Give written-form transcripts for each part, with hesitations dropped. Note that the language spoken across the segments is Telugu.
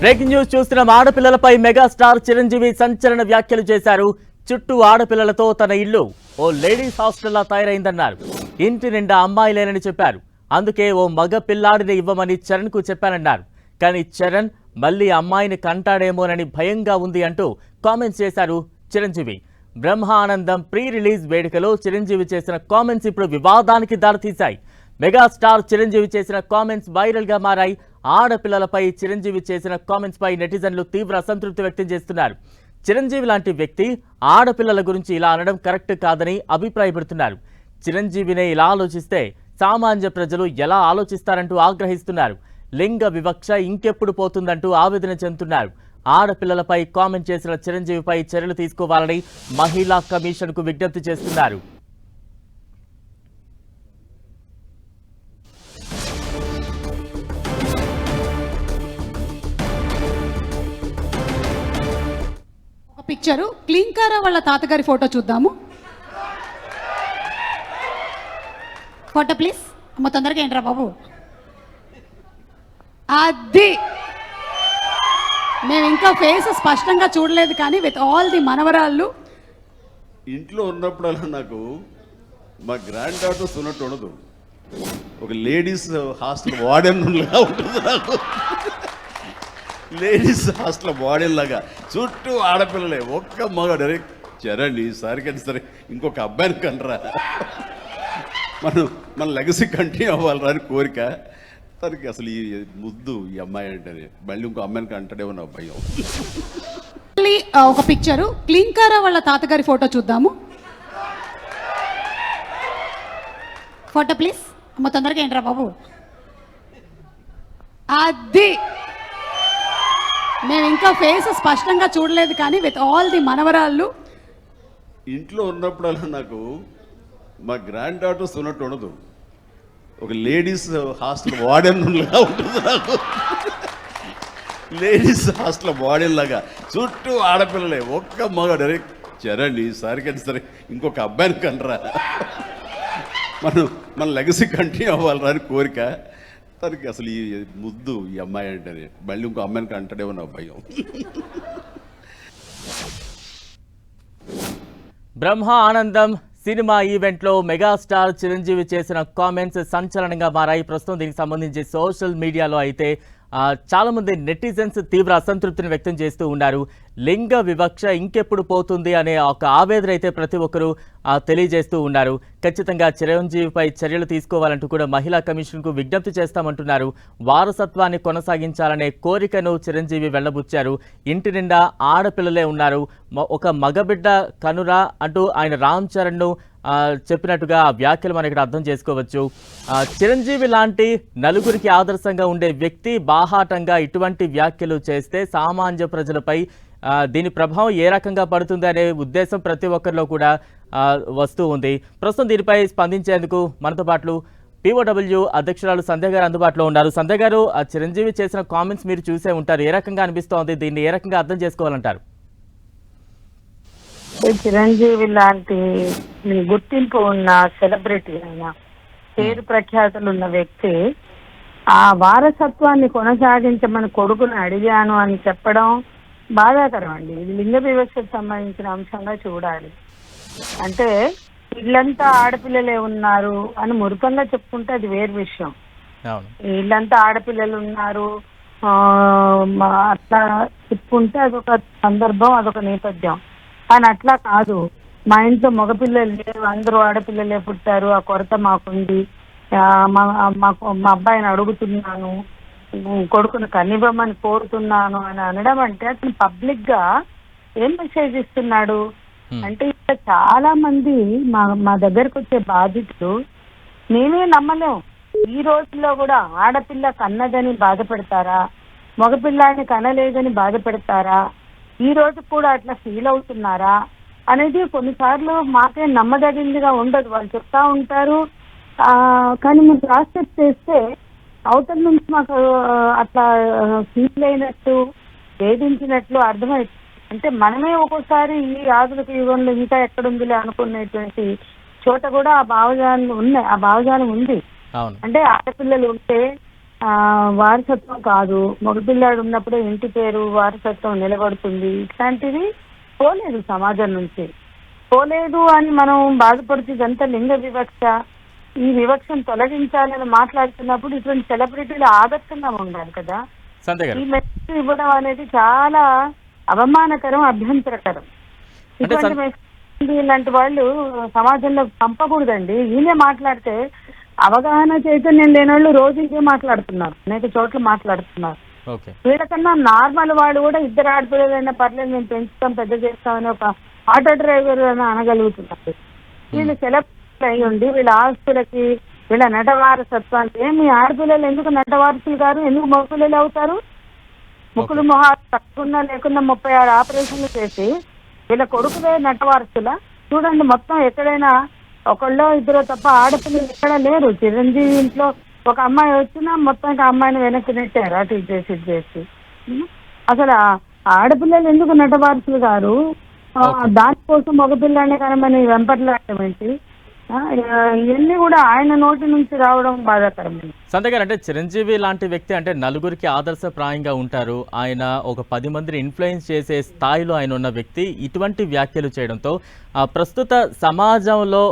బ్రేకింగ్ న్యూస్ చూస్తున్న ఆడపిల్లలపై మెగాస్టార్ చిరంజీవి సంచలన వ్యాఖ్యలు చేశారు. చుట్టూ ఆడపిల్లలతో తన ఇల్లు ఓ లేడీస్ హాస్టల్లా తయారైందన్నారు. ఇంటి నిండా అమ్మాయిలేనని చెప్పారు. అందుకే ఓ మగ పిల్లాడిని ఇవ్వమని చరణ్ కు చెప్పానన్నారు. కానీ చరణ్ మళ్ళీ అమ్మాయిని కంటాడేమోనని భయంగా ఉంది అంటూ కామెంట్స్ చేశారు చిరంజీవి. బ్రహ్మానందం ప్రీ రిలీజ్ వేడుకలో చిరంజీవి చేసిన కామెంట్స్ ఇప్పుడు వివాదానికి దారితీశాయి. మెగాస్టార్ చిరంజీవి చేసిన కామెంట్స్ వైరల్ గా మారాయి. ఆడపిల్లలపై చిరంజీవి చేసిన కామెంట్స్ పై నెటిజన్లు తీవ్ర అసంతృప్తి వ్యక్తం చేస్తున్నారు. చిరంజీవి లాంటి వ్యక్తి ఆడపిల్లల గురించి ఇలా అనడం కరెక్ట్ కాదని అభిప్రాయపడుతున్నారు. చిరంజీవినే ఇలా ఆలోచిస్తే సామాన్య ప్రజలు ఎలా ఆలోచిస్తారంటూ ఆగ్రహిస్తున్నారు. లింగ వివక్ష ఇంకెప్పుడు పోతుందంటూ ఆవేదన చెందుతున్నారు. ఆడపిల్లలపై కామెంట్ చేసిన చిరంజీవిపై చర్యలు తీసుకోవాలని మహిళా కమిషన్ కు విజ్ఞప్తి చేస్తున్నారు. పిక్చరు క్లీంకారా వాళ్ళ తాతగారి ఫోటో చూద్దాము. Photo please. అమ్మ తొందరగా ఏంట్రా బాబు. అది మేము ఇంకా ఫేస్ స్పష్టంగా చూడలేదు కానీ విత్ ఆల్ ది మనవరాళ్ళు ఇంట్లో ఉన్నప్పుడల్లా నాకు మా గ్రాండ్ డాటర్స్ ఉన్నట్టు ఉండదు. ఒక లేడీస్ హాస్టల్ వార్డెన్ లాగా ఉంటుంది నాకు. లేడీస్ హాస్టల్ వార్డెన్ లాగా చుట్టూ ఆడపిల్లలే, ఒక్క మగ డైరెక్ట్ చరణ్ ఈసారికైనా సరే ఇంకొక అబ్బాయిని కనరా, మన లెగసీ కంటిన్యూ అవ్వాలరా అని కోరిక తనకి. అసలు ఈ ముద్దు ఈ అమ్మాయి అంటేనే మళ్ళీ ఇంకో అమ్మాయిని కంటాడేమో నా భయం. ఒక పిక్చరు క్లీంకారా వాళ్ళ తాతగారి ఫోటో చూద్దాము. Photo please. అమ్మ తొందరగా ఏంట్రా బాబు. అది మేము ఇంకా ఫేస్ స్పష్టంగా చూడలేదు కానీ విత్ ఆల్ ది మనవరాళ్ళు ఇంట్లో ఉన్నప్పుడల్లా నాకు మా గ్రాండ్ డాటర్స్ ఉన్నట్టు ఉండదు. ఒక లేడీస్ హాస్టల్ వార్డెన్ లాగా ఉంటుంది నాకు. లేడీస్ హాస్టల్ వార్డెన్ లాగా చుట్టూ ఆడపిల్లలే, ఒక్క మగ డైరెక్ట్ చరణ్ ఈసారికైనా సరే ఇంకొక అబ్బాయిని కనరా, మన లెగసీ కంటిన్యూ అవ్వాలరా అని కోరిక తనకి. అసలు ఈ ముద్దు ఈ అమ్మాయి అంటేనే మళ్ళీ ఇంకో అమ్మాయిని కంటాడేమో నా భయం. బ్రహ్మానందం సినిమా ఈవెంట్లో మెగాస్టార్ చిరంజీవి చేసిన కామెంట్స్ సంచలనంగా మారాయి. ప్రస్తుతం దీనికి సంబంధించి సోషల్ మీడియాలో అయితే చాలా మంది నెటిజన్స్ తీవ్ర అసంతృప్తిని వ్యక్తం చేస్తూ ఉన్నారు. లింగ వివక్ష ఇంకెప్పుడు పోతుంది అనే ఒక ఆవేదన అయితే ప్రతి ఒక్కరూ తెలియజేస్తూ ఉన్నారు. ఖచ్చితంగా చిరంజీవిపై చర్యలు తీసుకోవాలంటూ కూడా మహిళా కమిషన్కు విజ్ఞప్తి చేస్తామంటున్నారు. వారసత్వాన్ని కొనసాగించాలనే కోరికను చిరంజీవి వెళ్లబుచ్చారు. ఇంటి నిండా ఆడపిల్లలే ఉన్నారు, ఒక మగబిడ్డ కనురా అంటూ ఆయన రామ్ చరణ్ను చెప్పినట్టుగా ఆ వ్యాఖ్యలు మనం ఇక్కడ అర్థం చేసుకోవచ్చు. చిరంజీవి లాంటి నలుగురికి ఆదర్శంగా ఉండే వ్యక్తి బాహాటంగా ఇటువంటి వ్యాఖ్యలు చేస్తే సామాన్య ప్రజలపై దీని ప్రభావం ఏ రకంగా పడుతుంది అనే ఉద్దేశం ప్రతి ఒక్కరిలో కూడా వస్తూ ఉంది. ప్రస్తుతం దీనిపై స్పందించేందుకు మనతో పాటు POW అధ్యక్షురాలు సంధ్య గారు అందుబాటులో ఉన్నారు. సంధ్య గారు, చిరంజీవి చేసిన కామెంట్స్ మీరు చూసే ఉంటారు. ఏ రకంగా అనిపిస్తోంది? దీన్ని ఏ రకంగా అర్థం చేసుకోవాలంటారు? చిరంజీవి లాంటి గుర్తింపు ఉన్న సెలబ్రిటీ అయినా, పేరు ప్రఖ్యాతులు ఉన్న వ్యక్తి ఆ వారసత్వాన్ని కొనసాగించమని కొడుకుని అడిగాను అని చెప్పడం బాధాకరం అండి. ఇది లింగ వివక్షకు సంబంధించిన అంశంగా చూడాలి. అంటే ఇల్లంతా ఆడపిల్లలే ఉన్నారు అని మురిపంగా చెప్పుకుంటే అది వేరు విషయం. ఇల్లంతా ఆడపిల్లలు ఉన్నారు అట్లా చెప్పుకుంటే అదొక సందర్భం, అదొక నేపథ్యం. కానీ అట్లా కాదు. మా ఇంట్లో మగపిల్లలు లేరు, అందరూ ఆడపిల్లలే పుట్టారు, ఆ కొరత మాకుంది, మా అబ్బాయిని అడుగుతున్నాను, కొడుకును కనివ్వమని కోరుతున్నాను అని అనడం అంటే అతను పబ్లిక్ గా ఏం మెసేజ్ ఇస్తున్నాడు అంటే, ఇక్కడ చాలా మంది మా దగ్గరకు వచ్చే బాధితులు మేమే నమ్మలేం. ఈ రోజుల్లో కూడా ఆడపిల్ల కన్నదని బాధపడతారా, మగపిల్లాన్ని కనలేదని బాధపడతారా, ఈ రోజు కూడా అట్లా ఫీల్ అవుతున్నారా అనేది కొన్నిసార్లు మాకే నమ్మదగిందిగా ఉండదు. వాళ్ళు చెప్తా ఉంటారు కానీ మేము క్రాస్ చెక్ చేస్తే అవతల నుంచి మాకు అట్లా ఫీల్ అయినట్టు, వేధించినట్లు అర్థమవుతుంది. అంటే మనమే ఒక్కోసారి ఈ ఆధునిక యుగంలో ఇంకా ఎక్కడుందిలే అనుకునేటువంటి చోట కూడా ఆ భావజాలం ఉన్నాయి, ఆ భావజాలం ఉంది. అంటే ఆడపిల్లలు ఉంటే వారసత్వం కాదు, మగపిల్లాడు ఉన్నప్పుడే ఇంటి పేరు వారసత్వం నిలబడుతుంది, ఇట్లాంటివి పోలేదు సమాజం నుంచి. పోలేదు అని మనం బాధపడుతూ ఇదంతా లింగ వివక్ష, ఈ వివక్షను తొలగించాలని మాట్లాడుతున్నప్పుడు ఇటువంటి సెలబ్రిటీలు ఆదర్శంగా ఉండాలి కదా. ఈ మెసేజ్ ఇవ్వడం అనేది చాలా అవమానకరం, అభ్యంతరకరం. ఇటువంటి మెసేజ్ ఇలాంటి వాళ్ళు సమాజంలో పంపకూడదండి. ఈయనే మాట్లాడితే అవగాహన చైతన్యం లేని వాళ్ళు రోజు ఇదే మాట్లాడుతున్నారు, అనేక చోట్ల మాట్లాడుతున్నారు. వీళ్ళకన్నా నార్మల్ వాడు కూడా ఇద్దరు ఆడపిల్లలైనా పర్లేదు మేము పెంచుతాం పెద్ద చేస్తామని ఒక ఆటో డ్రైవర్ అని అనగలుగుతున్నారు. వీళ్ళు సెలబ్రిటీ అయి ఉండి వీళ్ళ ఆస్తులకి వీళ్ళ నటవారసత్వానికి ఏమి ఆడపిల్లలు ఎందుకు నటవారసులు గారు, ఎందుకు మగపిల్లలు అవుతారు? ముక్కులు మొహాలు తక్కువ లేకుండా 36 ఆపరేషన్లు చేసి వీళ్ళ కొడుకులే నటవారసుల. చూడండి మొత్తం ఎక్కడైనా ఒకళ్ళో ఇద్దరు తప్ప ఆడపిల్లలు ఎక్కడ లేరు. చిరంజీవి ఇంట్లో ఒక అమ్మాయి వచ్చినా మొత్తానికి ఆ అమ్మాయిని వెనక్కి నెట్టారు అటు చేసి. అసలు ఆడపిల్లలు ఎందుకు నటవారసులు గారు? దానికోసం మగపిల్లాన్ని కనమని వెంపర్లాడటం ఏంటి? ఇవన్నీ కూడా ఆయన నోటి నుంచి రావడం బాధాకరమైంది. సంధ్య గారు, అంటే చిరంజీవి లాంటి వ్యక్తి అంటే నలుగురికి ఆదర్శప్రాయంగా ఉంటారు. ఆయన ఒక 10 మందిని ఇన్ఫ్లుయెన్స్ చేసే స్థాయిలో ఆయన ఉన్న వ్యక్తి ఇటువంటి వ్యాఖ్యలు చేయడంతో ప్రస్తుత సమాజంలో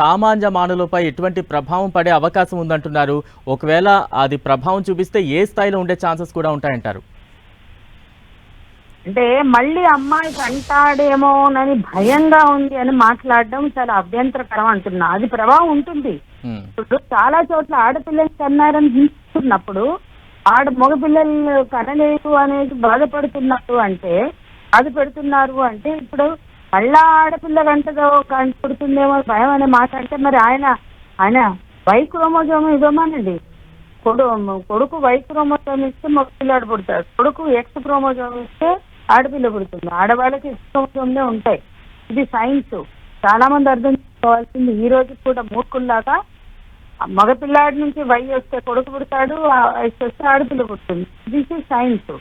సామాన్య మానవులపై ఎటువంటి ప్రభావం పడే అవకాశం ఉందంటున్నారు. ఒకవేళ అది ప్రభావం చూపిస్తే ఏ స్థాయిలో ఉండే ఛాన్సెస్ కూడా ఉంటాయంటారు? అంటే మళ్ళీ అమ్మాయికి అంటాడేమోనని భయంగా ఉంది అని మాట్లాడడం చాలా అభ్యంతరకరం అంటున్నా. అది ప్రభావం ఉంటుంది. ఇప్పుడు చాలా చోట్ల ఆడపిల్లలు కన్నారని తీసుకున్నప్పుడు మగపిల్లలు కనలేదు అనేది బాధపడుతున్నట్టు అంటే అది పెడుతున్నారు అంటే ఇప్పుడు మళ్ళా ఆడపిల్ల గంటతో పుడుతుందేమో భయం అనే మాట అంటే మరి ఆయన వై క్రోమోజోమ్ ఇవ్వమానండి. కొడుకు వై క్రోమోజోమ్ ఇస్తే మగపిల్లాడు పుడతాడు, కొడుకు ఎక్స్ క్రోమోజోమ్ ఇస్తే ఆడపిల్ల పుడుతుంది. ఆడవాళ్ళకి ఎక్స్ క్రోమోజోమ్లే ఉంటాయి. ఇది సైన్స్. చాలా మంది అర్థం చేసుకోవాల్సింది. ఈ రోజు కూడా మూర్ఖుల్లాగా మగపిల్లాడి నుంచి వై వస్తే కొడుకు పుడతాడు, ఎక్స్ వస్తే ఆడపిల్ల పుడుతుంది. This is science.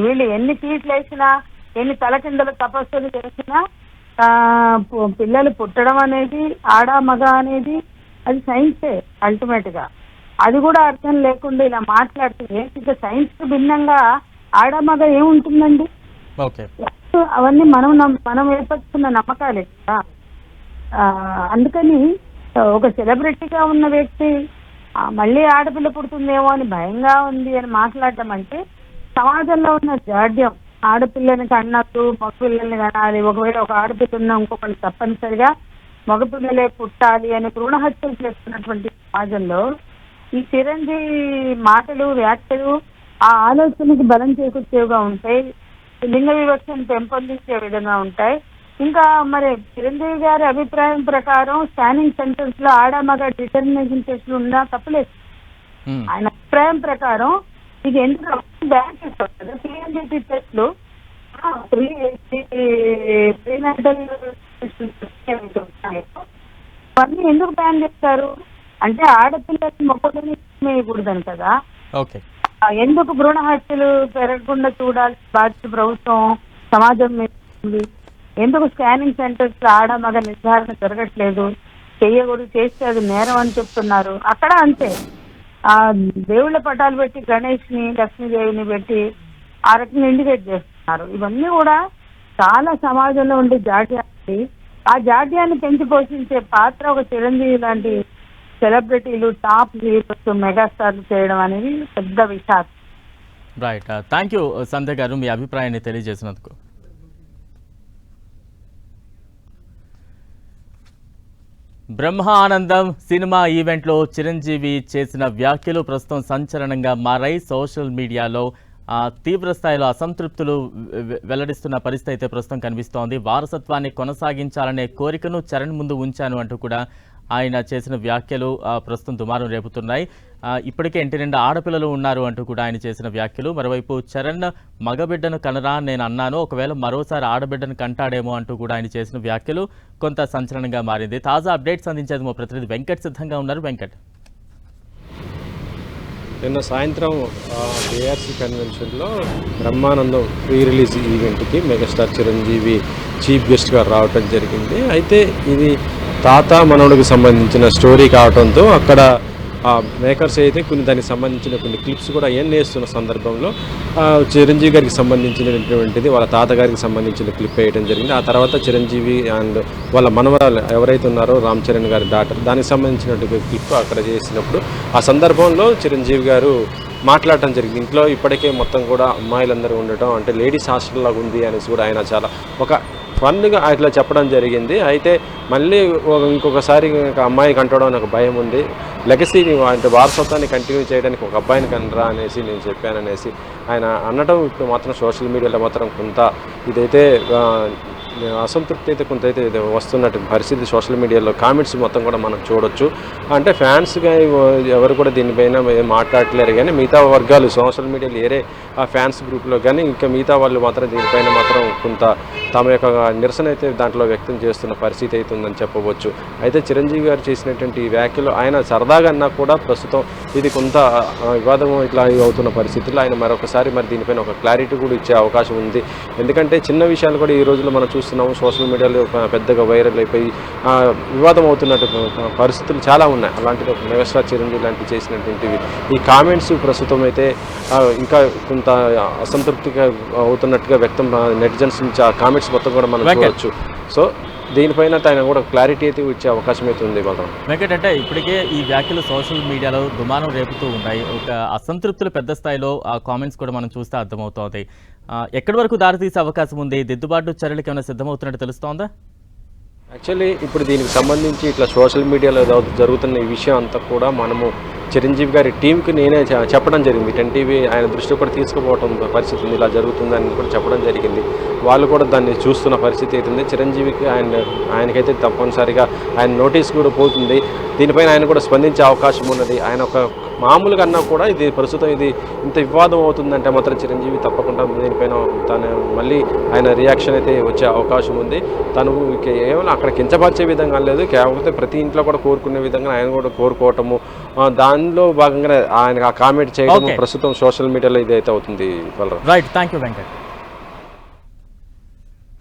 వీళ్ళు ఎన్ని ఫీట్లు వేసినా ఎన్ని తలకిందలు తపస్సులు చేసినా పిల్లలు పుట్టడం అనేది ఆడ మగ అనేది అది సైన్సే అల్టిమేట్ గా. అది కూడా అర్థం లేకుండా ఇలా మాట్లాడుతుంది. ఇక సైన్స్ కు భిన్నంగా ఆడ మగ ఏముంటుందండి? అవన్నీ మనం ఏర్పరుచుకున్న నమ్మకాలే కదా. అందుకని ఒక సెలబ్రిటీగా ఉన్న వ్యక్తి మళ్ళీ ఆడపిల్ల పుడుతుందేమో అని భయంగా ఉంది అని మాట్లాడటం అంటే సమాజంలో ఉన్న జాడ్యం. ఆడపిల్లని కన్నట్టు మగపిల్లల్ని కనాలి, ఒకవేళ ఒక ఆడపిల్ల ఉన్న ఇంకొకటి తప్పనిసరిగా మగపిల్లలే పుట్టాలి అని భ్రూణ హత్యలు చేస్తున్నటువంటి సమాజంలో ఈ చిరంజీవి మాటలు వ్యాఖ్యలు ఆ ఆలోచనకి బలం చేకూర్చేవిగా ఉంటాయి, లింగ వివక్షను పెంపొందించే విధంగా ఉంటాయి. ఇంకా మరి చిరంజీవి గారి అభిప్రాయం ప్రకారం స్కానింగ్ సెంటర్స్ లో ఆడ మగ డిటర్మినేషన్ టెస్టులు ఉన్నా తప్పలేదు. ఆయన అభిప్రాయం ప్రకారం ఇది ఎందుకు బ్యాన్ చేస్తారు కదా పిఎంజీటీ టెస్టులు, అవన్నీ ఎందుకు బ్యాన్ చేస్తారు అంటే ఆడపిల్లలకి మొక్కలని వేయకూడదని కదా. ఎందుకు భ్రూణ హత్యలు పెరగకుండా చూడాల్సిన బాధ్యత ప్రభుత్వం సమాజం మీద ఉంది. ఎందుకు స్కానింగ్ సెంటర్స్ లో ఆడ మగ నిర్ధారణ జరగట్లేదు? చెయ్యకూడదు, చేస్తే అది నేరం అని చెప్తున్నారు. అక్కడ అంతే దేవుళ్ళ పటాలు పెట్టి గణేష్ ని లక్ష్మీదేవిని పెట్టి ఆ రకంగా ఇండికేట్ చేస్తున్నారు. ఇవన్నీ కూడా చాలా సమాజంలో ఉండే జాడ్యాన్ని, ఆ జాడ్యాన్ని పెంచి పోషించే పాత్ర ఒక చిరంజీవి లాంటి సెలబ్రిటీలు టాప్ హీరోస్ మెగాస్టార్లు చేయడం అనేది పెద్ద విషాదం. రైట్, థ్యాంక్ యూ సంధ్య గారు మీ అభిప్రాయాన్ని తెలియజేసినందుకు. బ్రహ్మ ఆనందం సినిమా ఈవెంట్లో చిరంజీవి చేసిన వ్యాఖ్యలు ప్రస్తుతం సంచలనంగా మారాయి. సోషల్ మీడియాలో తీవ్ర స్థాయిలో అసంతృప్తులు వెల్లడిస్తున్న పరిస్థితి అయితే ప్రస్తుతం కనిపిస్తోంది. వారసత్వాన్ని కొనసాగించాలనే కోరికను చరణ్ ముందు ఉంచాను అంటూ కూడా ఆయన చేసిన వ్యాఖ్యలు ప్రస్తుతం దుమారం రేపుతున్నాయి. ఇప్పటికే ఇంటి నిండా ఆడపిల్లలు ఉన్నారు అంటూ కూడా ఆయన చేసిన వ్యాఖ్యలు. మరోవైపు చరణ్ మగబిడ్డను కనరా నేను అన్నాను, ఒకవేళ మరోసారి ఆడబిడ్డను కంటాడేమో అంటూ కూడా ఆయన చేసిన వ్యాఖ్యలు కొంత సంచలనంగా మారింది. తాజా అప్డేట్స్ అందించేది మా ప్రతినిధి వెంకట్ సిద్ధంగా ఉన్నారు. వెంకట్, నిన్న సాయంత్రం ఏఆర్సీ కన్వెన్షన్లో బ్రహ్మానందం ప్రీ రిలీజ్ ఈవెంట్కి మెగాస్టార్ చిరంజీవి చీఫ్ గెస్ట్గా రావటం జరిగింది. అయితే ఇది తాత మనవడికి సంబంధించిన స్టోరీ కావడంతో అక్కడ ఆ మేకర్స్ అయితే కొన్ని దానికి సంబంధించిన కొన్ని క్లిప్స్ కూడా ఏం వేస్తున్న సందర్భంలో చిరంజీవి గారికి సంబంధించినటువంటిది వాళ్ళ తాతగారికి సంబంధించిన క్లిప్ వేయడం జరిగింది. ఆ తర్వాత చిరంజీవి అండ్ వాళ్ళ మనవరాలు ఎవరైతే ఉన్నారో రామ్ చరణ్ గారి డాటర్ దానికి సంబంధించినటువంటి క్లిప్ అక్కడ చేసినప్పుడు ఆ సందర్భంలో చిరంజీవి గారు మాట్లాడటం జరిగింది. ఇంట్లో ఇప్పటికే మొత్తం కూడా అమ్మాయిలందరూ ఉండటం అంటే లేడీస్ హాస్టల్ లాగా ఉంది అనేసి కూడా ఆయన చాలా ఒక ఫన్గా అట్లా చెప్పడం జరిగింది. అయితే మళ్ళీ ఇంకొకసారి అమ్మాయి కంటడం నాకు భయం ఉంది, లెగసీని అంటే వారసత్వాన్ని కంటిన్యూ చేయడానికి ఒక అబ్బాయిని కనరా అనేసి నేను చెప్పాననేసి ఆయన అనడం ఇప్పుడు మాత్రం సోషల్ మీడియాలో మాత్రం కొంత ఇదైతే అసంతృప్తి అయితే కొంత అయితే వస్తున్నట్టు పరిస్థితి సోషల్ మీడియాలో కామెంట్స్ మొత్తం కూడా మనం చూడొచ్చు. అంటే ఫ్యాన్స్గా ఎవరు కూడా దీనిపైన ఏం మాట్లాడలేరు, కానీ మిగతా వర్గాలు సోషల్ మీడియాలో ఏరే ఆ ఫ్యాన్స్ గ్రూప్లో కానీ ఇంకా మిగతా వాళ్ళు మాత్రం దీనిపైన మాత్రం కొంత తమ యొక్క నిరసన అయితే దాంట్లో వ్యక్తం చేస్తున్న పరిస్థితి అయితే ఉందని చెప్పవచ్చు. అయితే చిరంజీవి గారు చేసినటువంటి ఈ వ్యాఖ్యలు ఆయన సరదాగా అన్నా కూడా ప్రస్తుతం ఇది కొంత వివాదం ఇట్లా అవుతున్న పరిస్థితుల్లో ఆయన మరొకసారి మరి దీనిపైన ఒక క్లారిటీ కూడా ఇచ్చే అవకాశం ఉంది. ఎందుకంటే చిన్న విషయాలు కూడా ఈ రోజుల్లో మనం చూస్తున్నాము సోషల్ మీడియాలో పెద్దగా వైరల్ అయిపోయి వివాదం అవుతున్నట్టు పరిస్థితులు చాలా ఉన్నాయి. అలాంటిది ఒక మెగాస్టార్ చిరంజీవి లాంటివి చేసినటువంటివి ఈ కామెంట్స్ ప్రస్తుతం అయితే ఇంకా కొంత అసంతృప్తిగా అవుతున్నట్టుగా వ్యక్తం నెటిజన్స్ నుంచి ఆ కామెంట్స్ మొత్తం కూడా మనం చూడవచ్చు. సో దీనిపైన ఆయన కూడా క్లారిటీ అయితే ఇచ్చే అవకాశం అయితే ఉంది. వెంకట్, అంటే ఇప్పటికే ఈ వ్యాఖ్యలు సోషల్ మీడియాలో దుమానం రేపుతూ ఉన్నాయి. ఒక అసంతృప్తులు పెద్ద స్థాయిలో ఆ కామెంట్స్ కూడా మనం చూస్తే అర్థమవుతోంది. ఎక్కడి వరకు దారితీసే అవకాశం ఉంది? దిద్దుబాటు చర్యలకు ఏమైనా సిద్ధమవుతున్నట్టు తెలుస్తోందా? యాక్చువల్లీ ఇప్పుడు దీనికి సంబంధించి ఇట్లా సోషల్ మీడియాలో జరుగుతున్న ఈ విషయం అంతా కూడా మనము చిరంజీవి గారి టీంకి నేనే చెప్పడం జరిగింది. 10 టీవీ ఆయన దృష్టి కూడా తీసుకుపోవడం పరిస్థితి ఉంది, ఇలా జరుగుతుందని కూడా చెప్పడం జరిగింది. వాళ్ళు కూడా దాన్ని చూస్తున్న పరిస్థితి అవుతుంది. చిరంజీవికి ఆయనకైతే తప్పనిసరిగా ఆయన నోటీస్ కూడా పోతుంది. దీనిపైన ఆయన కూడా స్పందించే అవకాశం ఉన్నది. ఆయన ఒక మామూలుగా అన్నా కూడా ఇది ప్రస్తుతం ఇది ఇంత వివాదం అవుతుందంటే మాత్రం చిరంజీవి తప్పకుండా దీనిపైన తను మళ్ళీ ఆయన రియాక్షన్ అయితే వచ్చే అవకాశం ఉంది. తను కేవలం అక్కడ కించపరిచే విధంగా లేదు, కాకపోతే ప్రతి ఇంట్లో కూడా కోరుకునే విధంగా ఆయన కూడా కోరుకోవటము, దానిలో భాగంగా ఆయన ఆ కామెంట్ చేయడం ప్రస్తుతం సోషల్ మీడియాలో ఇదైతే అవుతుంది. Right, thank you Venkat.